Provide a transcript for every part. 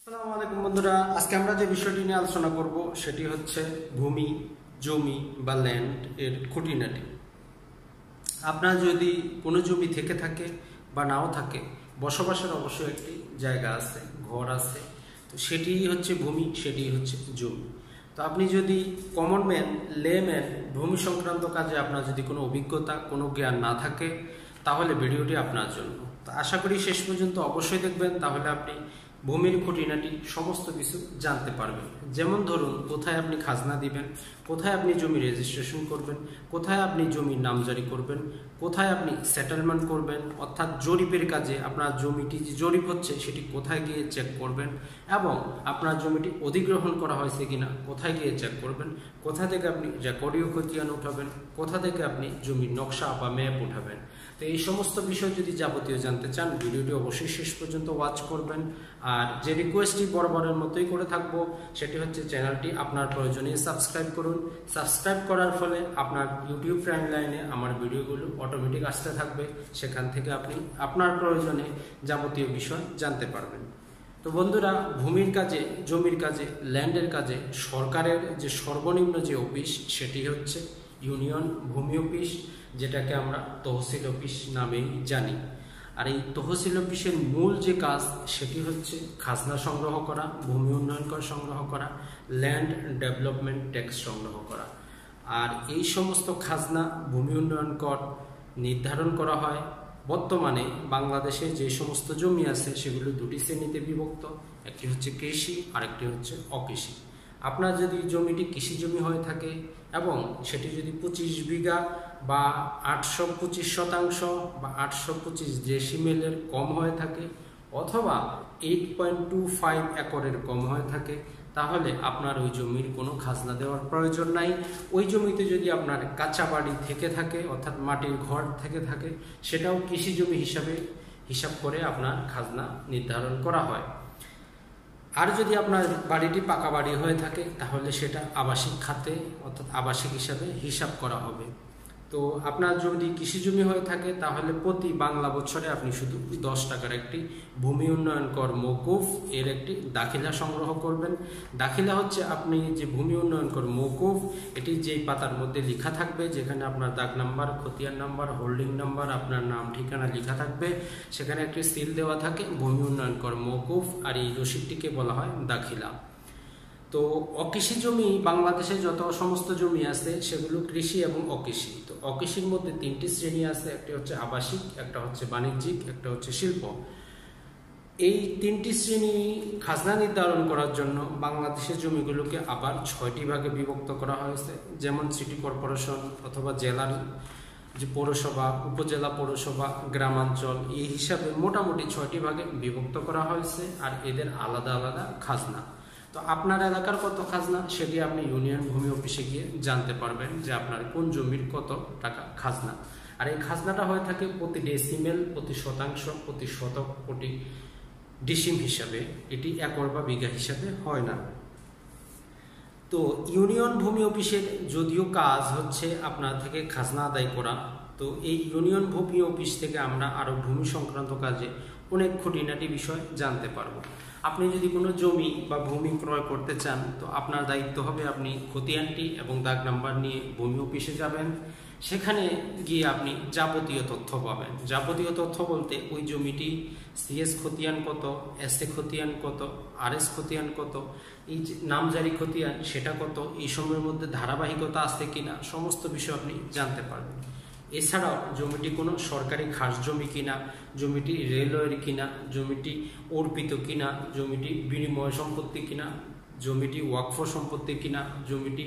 আসসালামু আলাইকুম বন্ধুরা, আজকে আমরা যে বিষয়টি নিয়ে আলোচনা করব সেটি হচ্ছে ভূমি, জমি বা ল্যান্ড এর খুঁটিনাটি। আপনার যদি কোনো জমি থেকে থাকে বা নাও থাকে, বসবাসের অবশ্যই একটি জায়গা আছে, ঘর আছে, তো সেটি হচ্ছে ভূমি, সেটি হচ্ছে জমি। তো আপনি যদি কমন ম্যান, লেম্যান, ভূমি সংক্রান্ত কাজে আপনার যদি কোনো অভিজ্ঞতা, কোনো জ্ঞান না থাকে, তাহলে ভিডিওটি আপনার জন্য। তো আশা করি শেষ পর্যন্ত অবশ্যই দেখবেন, তাহলে আপনি ভূমির খুঁটিনাটি সমস্ত কিছু জানতে পারবেন। যেমন ধরুন, কোথায় আপনি খাজনা দিবেন, কোথায় আপনি জমি রেজিস্ট্রেশন করবেন, কোথায় আপনি জমির নামজারি করবেন, কোথায় আপনি সেটেলমেন্ট করবেন, অর্থাৎ জরিপের কাজে আপনার জমিটি যে জরিপ হচ্ছে সেটি কোথায় গিয়ে চেক করবেন, এবং আপনার জমিটি অধিগ্রহণ করা হয়েছে কিনা কোথায় গিয়ে চেক করবেন, কোথা থেকে আপনি রেকর্ডীয় খতিয়ান উঠাবেন, কোথা থেকে আপনি জমির নকশা বা ম্যাপ উঠাবেন। তো এই সমস্ত বিষয় যদি যাবতীয় জানতে চান, ভিডিওটি অবশ্যই শেষ পর্যন্ত ওয়াচ করবেন। আর যে রিকোয়েস্টটি বরাবরের মতোই করে থাকবো, সেটি হচ্ছে চ্যানেলটি আপনার প্রয়োজনে সাবস্ক্রাইব করুন। সাবস্ক্রাইব করার ফলে আপনার ইউটিউব টাইম লাইনে আমার ভিডিওগুলো অটোমেটিক আসতে থাকবে, সেখান থেকে আপনি আপনার প্রয়োজনে যাবতীয় বিষয় জানতে পারবেন। তো বন্ধুরা, ভূমির কাজে, জমির কাজে, ল্যান্ডের কাজে সরকারের যে সর্বনিম্ন যে অফিস সেটি হচ্ছে ইউনিয়ন ভূমি অফিস, যেটাকে আমরা তহসিল অফিস নামেই জানি। আর এই তহসিল অফিসের মূল যে কাজ সেটি হচ্ছে খাজনা সংগ্রহ করা, ভূমি উন্নয়ন কর সংগ্রহ করা, ল্যান্ড ডেভেলপমেন্ট ট্যাক্স সংগ্রহ করা। আর এই সমস্ত খাজনা, ভূমি উন্নয়ন কর নির্ধারণ করা হয়। বর্তমানে বাংলাদেশে যে সমস্ত জমি আছে সেগুলো দুটি শ্রেণীতে বিভক্ত, একটি হচ্ছে কৃষি আর একটি হচ্ছে অকৃষি। আপনার যদি জমিটি কৃষি জমি হয়ে থাকে এবং সেটি যদি 25 বিঘা বা 825 শতাংশ বা 825 ডেসিমেলের কম হয়ে থাকে, অথবা 8.25 একরের কম হয়ে থাকে, তাহলে আপনার ওই জমির কোনো খাজনা দেওয়ার প্রয়োজন নাই। ওই জমিতে যদি আপনার কাঁচা বাড়ি থেকে থাকে, অর্থাৎ মাটির ঘর থেকে থাকে, সেটাও কৃষি জমি হিসাব করে আপনার খাজনা নির্ধারণ করা হয়। আর যদি আপনার বাড়িটি পাকা বাড়ি হয়ে থাকে, তাহলে সেটা আবাসিক খাতে, অর্থাৎ আবাসিক হিসাবে হিসাব করা হবে। তো আপনার যদি কৃষি জমি হয়ে থাকে, তাহলে প্রতি বাংলা বছরে আপনি শুধু 10 টাকার একটি ভূমি উন্নয়ন কর মওকুফ এর একটি দাখিলা সংগ্রহ করবেন। দাখিলা হচ্ছে আপনি যে ভূমি উন্নয়ন কর মওকুফ, এটি যেই পাতার মধ্যে লেখা থাকবে, যেখানে আপনার দাগ নাম্বার, খতিয়ান নাম্বার, হোল্ডিং নাম্বার, আপনার নাম ঠিকানা লেখা থাকবে, সেখানে একটি সিল দেওয়া থাকে ভূমি উন্নয়ন কর মওকুফ, আর এই রসিদটিকে বলা হয় দাখিলা। তো অকৃষি জমি, বাংলাদেশে যত সমস্ত জমি আছে সেগুলো কৃষি এবং অকৃষি। তো অকৃষির মধ্যে 3টি শ্রেণী আছে, একটি হচ্ছে আবাসিক, একটা হচ্ছে বাণিজ্যিক, একটা হচ্ছে শিল্প। এই 3টি শ্রেণী খাজনা নির্ধারণ করার জন্য বাংলাদেশের জমিগুলোকে আবার 6টি ভাগে বিভক্ত করা হয়েছে। যেমন সিটি কর্পোরেশন অথবা জেলার যে পৌরসভা, উপজেলা পৌরসভা, গ্রামাঞ্চল, এই হিসাবে মোটামুটি 6টি ভাগে বিভক্ত করা হয়েছে। আর এদের আলাদা আলাদা খাজনা। তো আপনার এলাকার কত খাজনা সেটি আপনি ইউনিয়ন ভূমি অফিসে গিয়ে জানতে পারবেন, যে আপনার কোন জমির কত টাকা খাজনা। আর এই খাজনাটা হয়ে থাকে প্রতি ডেসিমেল, প্রতি শতাংশ, প্রতি শতক, প্রতি ডিসিম হিসাবে, এটি একর বা বিঘা হিসাবে হয় না। তো ইউনিয়ন ভূমি অফিসের যদিও কাজ হচ্ছে আপনার থেকে খাজনা আদায় করা, তো এই ইউনিয়ন ভূমি অফিস থেকে আমরা আরও ভূমি সংক্রান্ত কাজে অনেক খুঁটিনাটি বিষয় জানতে পারবো। আপনি যদি কোনো জমি বা ভূমি ক্রয় করতে চান, তো আপনার দায়িত্ব হবে আপনি খতিয়ানটি এবং দাগ নাম্বার নিয়ে ভূমি অফিসে যাবেন। সেখানে গিয়ে আপনি যাবতীয় তথ্য পাবেন। যাবতীয় তথ্য বলতে ওই জমিটি সিএস খতিয়ান কত, এসএ খতিয়ান কত, আরএস খতিয়ান কত, এই যে নামজারি খতিয়ান সেটা কত, এই সময়ের মধ্যে ধারাবাহিকতা আছে কিনা, সমস্ত বিষয় আপনি জানতে পারবেন। এছাড়াও জমিটি কোনো সরকারি খাস জমি কিনা, জমিটি রেলওয়ের কিনা, জমিটি অর্পিত কিনা, জমিটি বিনিময় সম্পত্তি কিনা, জমিটি ওয়াকফ সম্পত্তি কিনা, জমিটি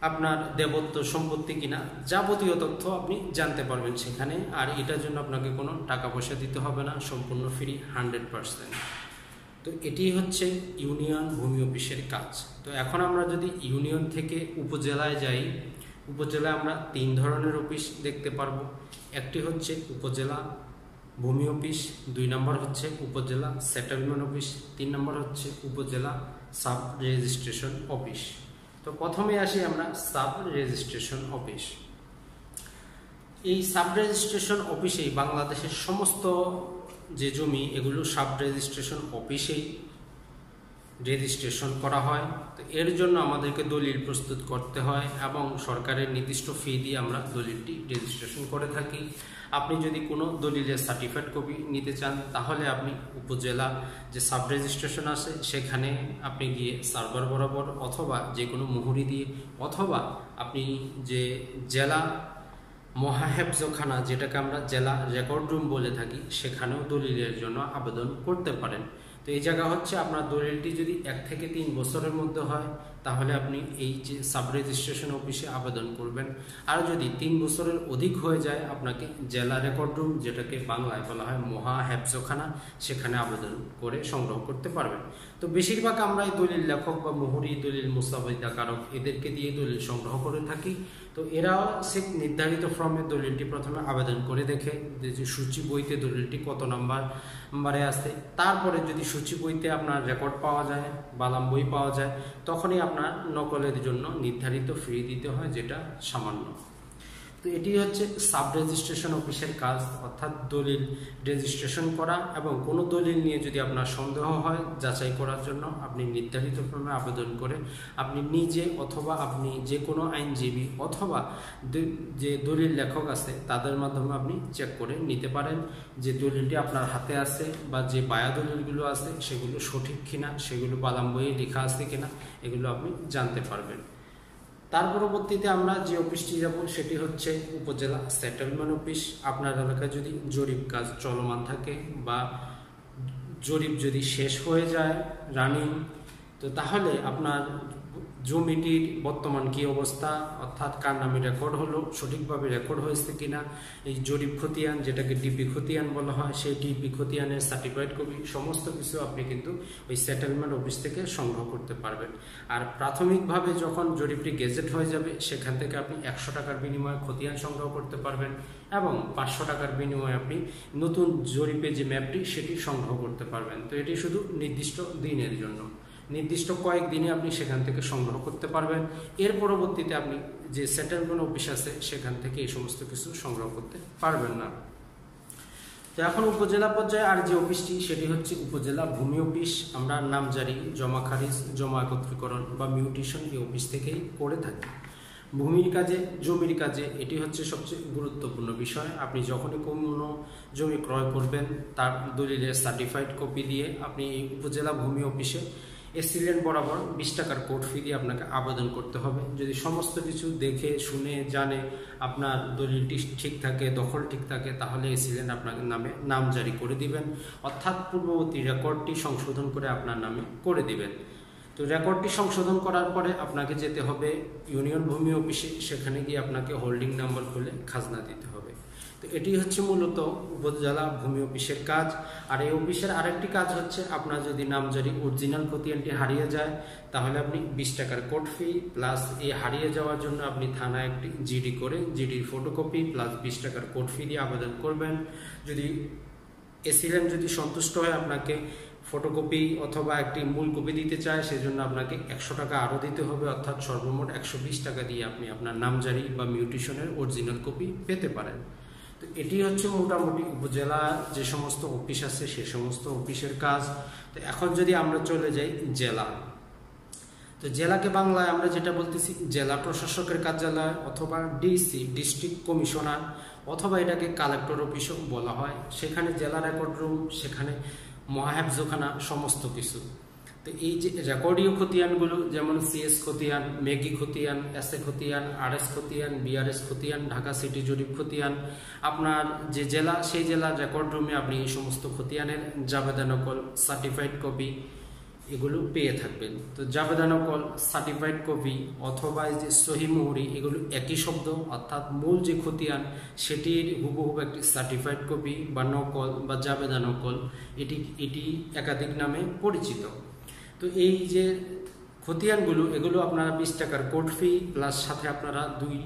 আপনার দেবত্ব সম্পত্তি কিনা, যাবতীয় তথ্য আপনি জানতে পারবেন সেখানে। আর এটার জন্য আপনাকে কোনো টাকা পয়সা দিতে হবে না, সম্পূর্ণ ফ্রি, 100%। তো এটি হচ্ছে ইউনিয়ন ভূমি অফিসের কাজ। তো এখন আমরা যদি ইউনিয়ন থেকে উপজেলায় যাই, উপজেলায় আমরা 3 ধরনের অফিস দেখতে পারবো। একটি হচ্ছে উপজেলা ভূমি অফিস, 2 নম্বর হচ্ছে উপজেলা সেটেলমেন্ট অফিস, 3 নম্বর হচ্ছে উপজেলা সাব রেজিস্ট্রেশন অফিস। তো প্রথমে আসি আমরা সাব রেজিস্ট্রেশন অফিস। এই সাব রেজিস্ট্রেশন অফিসেই বাংলাদেশের সমস্ত যে জমি, এগুলো সাব রেজিস্ট্রেশন অফিসেই রেজিস্ট্রেশন করা হয়। তো এর জন্য আমাদেরকে দলিল প্রস্তুত করতে হয় এবং সরকারের নির্দিষ্ট ফি দিয়ে আমরা দলিলটি রেজিস্ট্রেশন করে থাকি। আপনি যদি কোনো দলিলের সার্টিফাইড কপি নিতে চান তাহলে আপনি উপজেলা যে সাব রেজিস্ট্রেশন আছে সেখানে আপনি গিয়ে সার্ভার বরাবর অথবা যে কোনো মুহুরি দিয়ে অথবা আপনি যে জেলা মহাহেফজখানা যেটাকে আমরা জেলা রেকর্ড রুম বলে থাকি সেখানেও দলিলের জন্য আবেদন করতে পারেন। তো এই জায়গা হচ্ছে আপনার দলিলটি যদি 1 থেকে 3 বছরের মধ্যে হয় তাহলে আপনি এই যে সাব রেজিস্ট্রেশন অফিসে আবেদন করবেন। আর যদি 3 বছরের অধিক হয়ে যায় আপনাকে জেলা রেকর্ড রুম যেটাকে বাংলায় বলা হয় মহাহেফজখানা সেখানে আবেদন করে সংগ্রহ করতে পারবেন। তো বেশিরভাগ আমরা এই দলিল লেখক বা মুহুরি দলিল মুস্তাফিদাকারক এদেরকে দিয়ে দলিল সংগ্রহ করে থাকি। তো এরাও সে নির্ধারিত ফর্মে দলিলটি প্রথমে আবেদন করে দেখে যে সূচি বইতে দলিলটি কত নাম্বারে আছে। তারপরে যদি সূচি বইতে আপনার রেকর্ড পাওয়া যায় বালাম বই পাওয়া যায় তখনই আপনার নকলের জন্য নির্ধারিত ফি দিতে হয়, যেটা সামান্য। তো এটি হচ্ছে সাব রেজিস্ট্রেশন অফিসের কাজ, অর্থাৎ দলিল রেজিস্ট্রেশন করা। এবং কোনো দলিল নিয়ে যদি আপনার সন্দেহ হয় যাচাই করার জন্য আপনি নির্ধারিত ফর্মে আবেদন করে আপনি নিজে অথবা আপনি যে কোনো আইনজীবী অথবা যে দলিল লেখক আছে তাদের মাধ্যমে আপনি চেক করে নিতে পারেন যে দলিলটি আপনার হাতে আছে বা যে বায়া দলিলগুলো আছে সেগুলো সঠিক কিনা, সেগুলো বালাম বইয়ে লেখা আছে কিনা, এগুলো আপনি জানতে পারবেন। তার পরবর্তীতে আমরা যে অফিসটি যাব সেটি হচ্ছে উপজেলা সেটেলমেন্ট অফিস। আপনার এলাকায় যদি জরিপ কাজ চলমান থাকে বা জরিপ যদি শেষ হয়ে যায় রানিং, তো তাহলে আপনার জমিটির বর্তমান কি অবস্থা, অর্থাৎ কার নামে রেকর্ড হলো, সঠিকভাবে রেকর্ড হয়েছে কিনা, এই জরিপ খতিয়ান যেটাকে ডিপি খতিয়ান বলা হয় সেই ডিপি খতিয়ানের সার্টিফাইড কপি সমস্ত কিছু আপনি কিন্তু ওই সেটেলমেন্ট অফিস থেকে সংগ্রহ করতে পারবেন। আর প্রাথমিকভাবে যখন জরিপটি গেজেট হয়ে যাবে সেখান থেকে আপনি 100 টাকার বিনিময়ে খতিয়ান সংগ্রহ করতে পারবেন এবং 500 টাকার বিনিময়ে আপনি নতুন জরিপে যে ম্যাপটি সেটি সংগ্রহ করতে পারবেন। তো এটি শুধু নির্দিষ্ট দিনের জন্য, নির্দিষ্ট কয়েকদিনে আপনি সেখান থেকে সংগ্রহ করতে পারবেন। এর পরবর্তীতে আপনি যে সেটেলমেন্ট অফিস আছে সেখান থেকে এই সমস্ত কিছু সংগ্রহ করতে পারবেন না। তো এখন উপজেলা পর্যায়ে আর যে অফিসটি সেটি হচ্ছে উপজেলা ভূমি অফিস। আমরা নামজারি, জমা খারিজ, জমা একত্রীকরণ বা মিউটেশন এই অফিস থেকেই করে থাকি। ভূমির কাজে, জমির কাজে এটি হচ্ছে সবচেয়ে গুরুত্বপূর্ণ বিষয়। আপনি যখনই কোনো জমি ক্রয় করবেন তার দলিলের সার্টিফাইড কপি দিয়ে আপনি এই উপজেলা ভূমি অফিসে এসিলেন্ট বরাবর 20 টাকার কোর্ট ফি দিয়ে আপনাকে আবেদন করতে হবে। যদি সমস্ত কিছু দেখে শুনে জানে আপনার দলিলটি ঠিক থাকে, দখল ঠিক থাকে, তাহলে এসিলেন্ট আপনার নামে নাম জারি করে দিবেন, অর্থাৎ পূর্ববর্তী রেকর্ডটি সংশোধন করে আপনার নামে করে দিবেন। তো রেকর্ডটি সংশোধন করার পরে আপনাকে যেতে হবে ইউনিয়ন ভূমি অফিসে, সেখানে গিয়ে আপনাকে হোল্ডিং নাম্বার খুলে খাজনা দিতে হবে। তো এটি হচ্ছে মূলত উপজেলা ভূমি অফিসের কাজ। আর এই অফিসের আরেকটি কাজ হচ্ছে আপনার যদি নামজারি অরিজিনাল খতিয়ানটি হারিয়ে যায় তাহলে আপনি 20 টাকার কোর্ট ফি প্লাস এই হারিয়ে যাওয়ার জন্য আপনি থানায় একটি জিডি করে জিডির ফটোকপি প্লাস 20 টাকার কোর্ট ফি দিয়ে আবেদন করবেন। যদি এসিলেন্ট যদি সন্তুষ্ট হয় আপনাকে ফটোকপি অথবা একটি মূল কপি দিতে চায় সেজন্য আপনাকে 100 টাকা আরও দিতে হবে, অর্থাৎ সর্বমোট 120 টাকা দিয়ে আপনি আপনার নামজারি বা মিউটেশনের অরিজিনাল কপি পেতে পারেন। তো এটি হচ্ছে মোটামুটি উপজেলা যে সমস্ত অফিস আছে সে সমস্ত অফিসের কাজ। তো এখন যদি আমরা চলে যাই জেলা, তো জেলাকে বাংলায় আমরা যেটা বলতেছি জেলা প্রশাসকের কার্যালয় অথবা ডিসি ডিস্ট্রিক্ট কমিশনার অথবা এটাকে কালেক্টর অফিসও বলা হয়। সেখানে জেলা রেকর্ড রুম, সেখানে মহাহেফজখানা সমস্ত কিছু। তো এই যে রেকর্ডীয় খতিয়ানগুলো যেমন সিএস খতিয়ান, মেগি খতিয়ান, এসএ খতিয়ান, আরএস খতিয়ান, বিআরএস খতিয়ান, ঢাকা সিটি জরিপ খতিয়ান, আপনার যে জেলা সেই জেলার রেকর্ড রুমে আপনি এই সমস্ত খতিয়ানের জাবেদা নকল, সার্টিফাইড কপি এগুলো পেয়ে থাকবেন। তো জাবেদা নকল, সার্টিফাইড কপি অথবা এই যে সহি মুহুরি এগুলো একই শব্দ, অর্থাৎ মূল যে খতিয়ান সেটির হুবহু একটি সার্টিফাইড কপি বা নকল বা জাবেদা নকল, এটি একাধিক নামে পরিচিত। তো এই যে খতিয়ানগুলো এগুলো আপনারা 20 টাকার কোর্ট ফি প্লাস সাথে আপনারা 2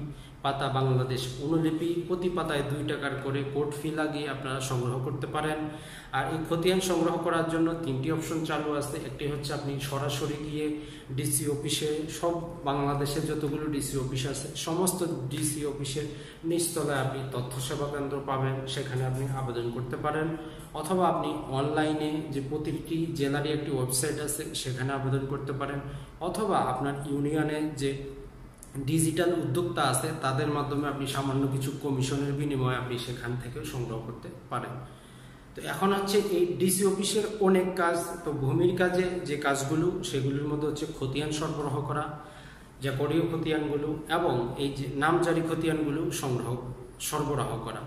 পাতা বাংলাদেশ অনুলিপি, প্রতি পাতায় 2 টাকার করে কোর্ট ফি লাগিয়ে আপনারা সংগ্রহ করতে পারেন। আর এই খতিয়ান সংগ্রহ করার জন্য 3টি অপশন চালু আছে। একটি হচ্ছে আপনি সরাসরি গিয়ে ডিসি অফিসে, সব বাংলাদেশের যতগুলো ডিসি অফিস আছে সমস্ত ডিসি অফিসের নিচতলায় আপনি তথ্য সেবা কেন্দ্র পাবেন, সেখানে আপনি আবেদন করতে পারেন। অথবা আপনি অনলাইনে যে প্রতিটি জেলারই একটি ওয়েবসাইট আছে সেখানে আবেদন করতে পারেন। অথবা আপনার ইউনিয়নে যে ডিজিটাল উদ্যোক্তা আছে তাদের মাধ্যমে আপনি সামান্য কিছু কমিশনের বিনিময়ে আপনি সেখান থেকেও সংগ্রহ করতে পারেন। তো এখন হচ্ছে এই ডিসি অফিসের অনেক কাজ। তো ভূমির কাজে যে কাজগুলো সেগুলির মধ্যে হচ্ছে খতিয়ান সরবরাহ করা, রেকর্ডীয় খতিয়ানগুলো এবং এই যে নামজারি খতিয়ানগুলো সরবরাহ করা।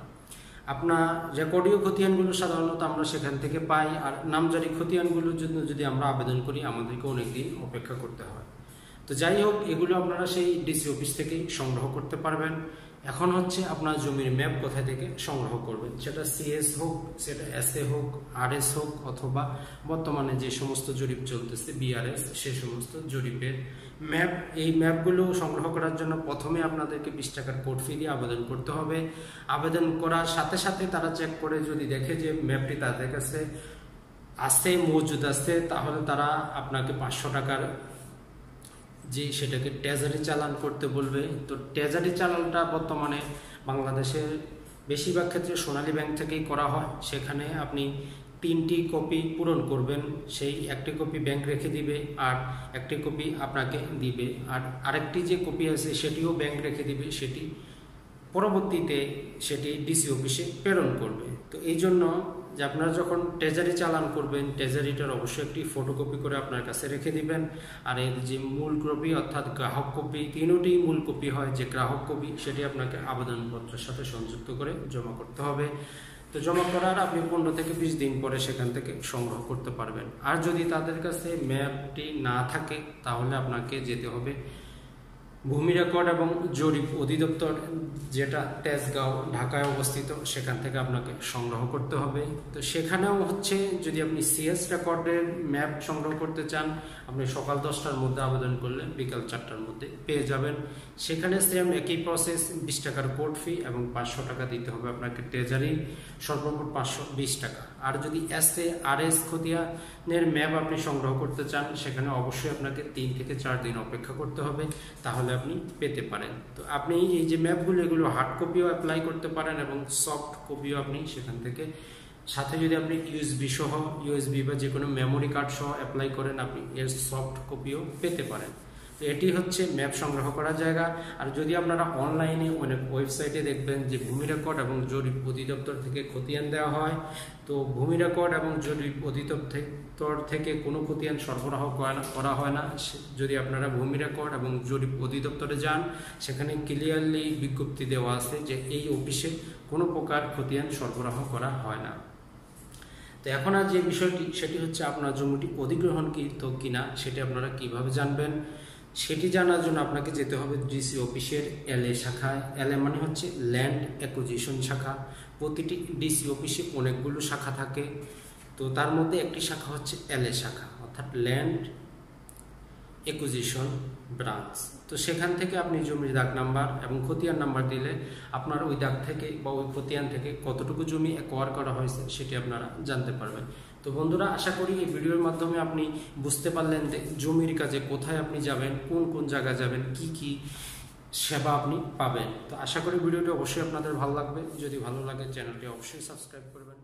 আপনার রেকর্ডীয় খতিয়ানগুলো সাধারণত আমরা সেখান থেকে পাই, আর নামজারি খতিয়ানগুলোর জন্য যদি আমরা আবেদন করি আমাদেরকে অনেক দিন অপেক্ষা করতে হয়। তো যাই হোক, এগুলো আপনারা সেই ডিসি অফিস থেকেই সংগ্রহ করতে পারবেন। এখন হচ্ছে আপনার জমির ম্যাপ কোথা থেকে সংগ্রহ করবেন, সেটা সিএস হোক, সেটা এসএ হোক, আরএস হোক, অথবা বর্তমানে যে সমস্ত জরিপ চলতেছে বিআরএস, সে সমস্ত জরিপের ম্যাপ। এই ম্যাপগুলো সংগ্রহ করার জন্য প্রথমে আপনাদেরকে 20 টাকার কোর্ট ফি দিয়ে আবেদন করতে হবে। আবেদন করার সাথে সাথে তারা চেক করে যদি দেখে যে ম্যাপটি তাদের কাছে আছে, মজুদ আছে, তাহলে তারা আপনাকে 500 টাকার যে সেটাকে ট্রেজারি চালান করতে বলবে। তো ট্রেজারি চালানটা বর্তমানে বাংলাদেশের বেশিরভাগ ক্ষেত্রে সোনালী ব্যাংক থেকেই করা হয়। সেখানে আপনি 3টি কপি পূরণ করবেন, সেই একটি কপি ব্যাংক রেখে দিবে আর একটি কপি আপনাকে দিবে, আর আরেকটি যে কপি আছে সেটিও ব্যাংক রেখে দিবে, সেটি পরবর্তীতে সেটি ডিসি অফিসে প্রেরণ করবে। তো এই জন্য যে আপনারা যখন ট্রেজারি চালান করবেন, ট্রেজারিটার অবশ্যই একটি ফটোকপি করে আপনার কাছে রেখে দিবেন। আর এর যে মূল কপি অর্থাৎ গ্রাহক কপি, 3টি মূল কপি হয়, যে গ্রাহক কপি সেটি আপনাকে আবেদনপত্রের সাথে সংযুক্ত করে জমা করতে হবে। তো জমা করার আপনি 15 থেকে 20 দিন পরে সেখান থেকে সংগ্রহ করতে পারবেন। আর যদি তাদের কাছে ম্যাপটি না থাকে তাহলে আপনাকে যেতে হবে ভূমি রেকর্ড এবং জরিপ অধিদপ্তর, যেটা তেজগাঁও ঢাকায় অবস্থিত, সেখান থেকে আপনাকে সংগ্রহ করতে হবে। তো সেখানেও হচ্ছে যদি আপনি সিএস রেকর্ডের ম্যাপ সংগ্রহ করতে চান, আপনি সকাল 10টার মধ্যে আবেদন করলে বিকাল 4টার মধ্যে পেয়ে যাবেন। সেখানে সেম একই প্রসেস, 20 টাকার কোর্ট ফি এবং 500 টাকা দিতে হবে আপনাকে ট্রেজারি, সর্বমোট 520 টাকা। আর যদি এসএ আরএস খতিয়ানের ম্যাপ আপনি সংগ্রহ করতে চান, সেখানে অবশ্যই আপনাকে 3 থেকে 4 দিন অপেক্ষা করতে হবে, তাহলে আপনি পেতে পারেন। তো আপনি এই যে ম্যাপগুলো, এগুলো হার্ড কপিও অ্যাপ্লাই করতে পারেন এবং সফট কপিও আপনি সেখান থেকে, সাথে যদি আপনি ইউএসবি বা যে কোনো মেমোরি কার্ড সহ অ্যাপ্লাই করেন, আপনি এর সফট কপিও পেতে পারেন। তো এটি হচ্ছে ম্যাপ সংগ্রহ করার জায়গা। আর যদি আপনারা অনলাইনে অনেক ওয়েবসাইটে দেখবেন যে ভূমি রেকর্ড এবং জরিপ অধিদপ্তর থেকে খতিয়ান দেওয়া হয়, তো ভূমি রেকর্ড এবং জরিপ অধিদপ্তর থেকে কোনো খতিয়ান সরবরাহ করা হয় না। যদি আপনারা ভূমি রেকর্ড এবং জরিপ অধিদপ্তরে যান, সেখানে ক্লিয়ারলি বিজ্ঞপ্তি দেওয়া আছে যে এই অফিসে কোনো প্রকার খতিয়ান সরবরাহ করা হয় না। তো এখন আর যে বিষয়টি, সেটি হচ্ছে আপনার জমিটি অধিগ্রহণকৃত কিনা সেটি আপনারা কিভাবে জানবেন। সেটি জানার জন্য আপনাকে যেতে হবে ডিসি অফিসের এলএ শাখায়। এলএ মানে হচ্ছে ল্যান্ড অ্যাকুইজিশন শাখা। প্রতিটি ডিসি অফিসে অনেকগুলো শাখা থাকে, তো তার মধ্যে একটি শাখা হচ্ছে এলএ শাখা, অর্থাৎ ল্যান্ড অ্যাকুইজিশন ব্রাঞ্চ। তো সেখান থেকে আপনি জমির দাগ নাম্বার এবং খতিয়ান নাম্বার দিলে আপনার ওই দাগ থেকে বা ওই খতিয়ান থেকে কতটুকু জমি অ্যাকোয়ার করা হয়েছে সেটি আপনারা জানতে পারবেন। তো বন্ধুরা, আশা করি এই ভিডিওর মাধ্যমে আপনি বুঝতে পারলেন যে জমির কাজে কোথায় আপনি যাবেন, কোন কোন জায়গায় যাবেন, কি কি সেবা আপনি পাবেন। তো আশা করি ভিডিওটি অবশ্যই আপনাদের ভালো লাগবে। যদি ভালো লাগে চ্যানেলটি অবশ্যই সাবস্ক্রাইব করবেন।